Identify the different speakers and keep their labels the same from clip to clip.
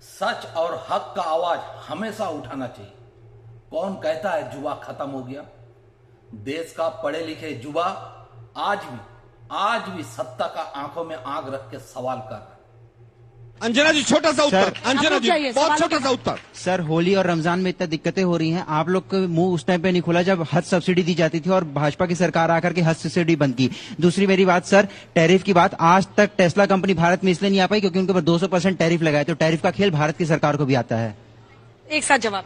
Speaker 1: सच और हक का आवाज हमेशा उठाना चाहिए। कौन कहता है जुआ खत्म हो गया? देश का पढ़े लिखे युवा आज भी सत्ता का आंखों में आग रख के सवाल कर रहा है।
Speaker 2: अंजना जी छोटा सा उत्तर, अंजना जी बहुत छोटा सा उत्तर।
Speaker 3: सर, होली और रमजान में इतना दिक्कतें हो रही हैं, आप लोग का मुंह उस टाइम पे नहीं खुला जब हज सब्सिडी दी जाती थी और भाजपा की सरकार आकर के हज सब्सिडी बंद की। दूसरी मेरी बात सर, टैरिफ की बात, आज तक टेस्ला कंपनी भारत में इसलिए नहीं आ पाई क्योंकि उनके ऊपर 200% टैरिफ लगाए, तो टैरिफ का खेल भारत की सरकार को भी आता है।
Speaker 4: एक साथ जवाब।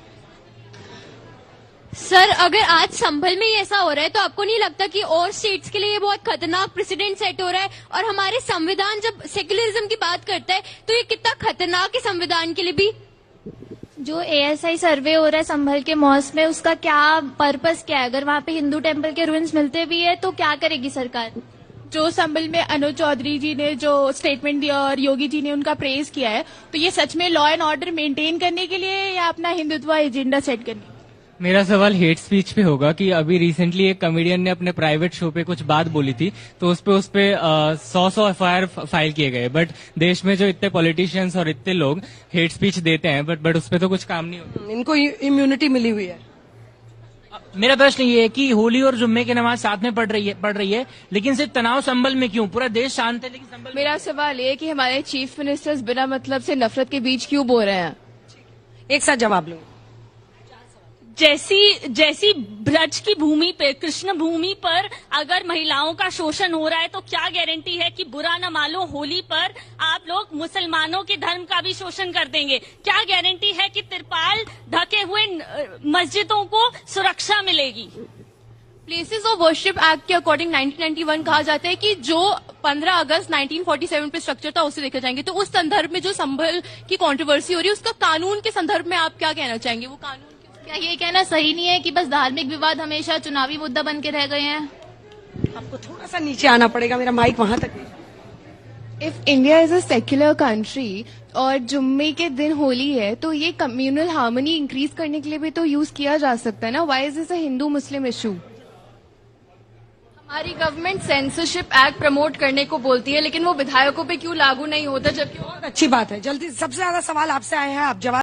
Speaker 5: सर, अगर आज संभल में ही ऐसा हो रहा है तो आपको नहीं लगता कि और स्टेट्स के लिए ये बहुत खतरनाक प्रेसिडेंट सेट हो रहा है? और हमारे संविधान जब सेक्युलरिज्म की बात करता है तो ये कितना खतरनाक है संविधान के लिए भी।
Speaker 6: जो ASI सर्वे हो रहा है संभल के मॉस में, उसका क्या पर्पस क्या है? अगर वहाँ पे हिंदू टेम्पल के रूइंस मिलते भी है तो क्या करेगी सरकार?
Speaker 7: जो संभल में अनुज चौधरी जी ने जो स्टेटमेंट दिया और योगी जी ने उनका प्रेज किया है, तो ये सच में लॉ एंड ऑर्डर मेंटेन करने के लिए या अपना हिंदुत्व एजेंडा सेट करने?
Speaker 8: मेरा सवाल हेट स्पीच पे होगा कि अभी रिसेंटली एक कॉमेडियन ने अपने प्राइवेट शो पे कुछ बात बोली थी, तो उस पे 100 FIR फाइल किए गए। बट देश में जो इतने पॉलिटिशियंस और इतने लोग हेट स्पीच देते हैं, बट उस पे तो कुछ काम नहीं होता।
Speaker 4: इनको इम्यूनिटी मिली हुई है।
Speaker 9: मेरा प्रश्न ये है कि होली और जुम्मे की नमाज साथ में पढ़ रही है, लेकिन सिर्फ तनाव संभल में क्यों? पूरा देश शांत है लेकिन संभल।
Speaker 7: मेरा सवाल ये है कि हमारे चीफ मिनिस्टर्स बिना मतलब से नफरत के बीच क्यों बो रहे हैं?
Speaker 4: एक साथ जवाब लो।
Speaker 10: जैसी ब्रज की भूमि पे, कृष्ण भूमि पर अगर महिलाओं का शोषण हो रहा है तो क्या गारंटी है कि बुरा न मानो होली पर आप लोग मुसलमानों के धर्म का भी शोषण कर देंगे? क्या गारंटी है कि तिरपाल ढके हुए मस्जिदों को सुरक्षा मिलेगी?
Speaker 7: प्लेसेस ऑफ वर्शिप एक्ट के अकॉर्डिंग 1991 कहा जाता है कि जो 15 अगस्त 1947 पे स्ट्रक्चर था उसे देखे जाएंगे। तो उस संदर्भ में जो संभल की कंट्रोवर्सी हो रही है उसका कानून के संदर्भ में आप क्या कहना चाहेंगे? वो कानून
Speaker 6: क्या ये कहना सही नहीं है कि बस धार्मिक विवाद हमेशा चुनावी मुद्दा बन के रह गए हैं?
Speaker 4: आपको थोड़ा सा नीचे आना पड़ेगा, मेरा माइक वहां तक।
Speaker 7: If India is a secular country और जुम्मे के दिन होली है तो ये कम्युनल हार्मनी इंक्रीज करने के लिए भी तो यूज किया जा सकता है ना? Why is this a Hindu Muslim issue? हमारी गवर्नमेंट सेंसरशिप एक्ट प्रमोट करने को बोलती है लेकिन वो विधायकों पे क्यों लागू नहीं होता? जबकि
Speaker 4: बहुत अच्छी बात है। जल्दी, सबसे ज्यादा सवाल आपसे आए हैं, आप जवाब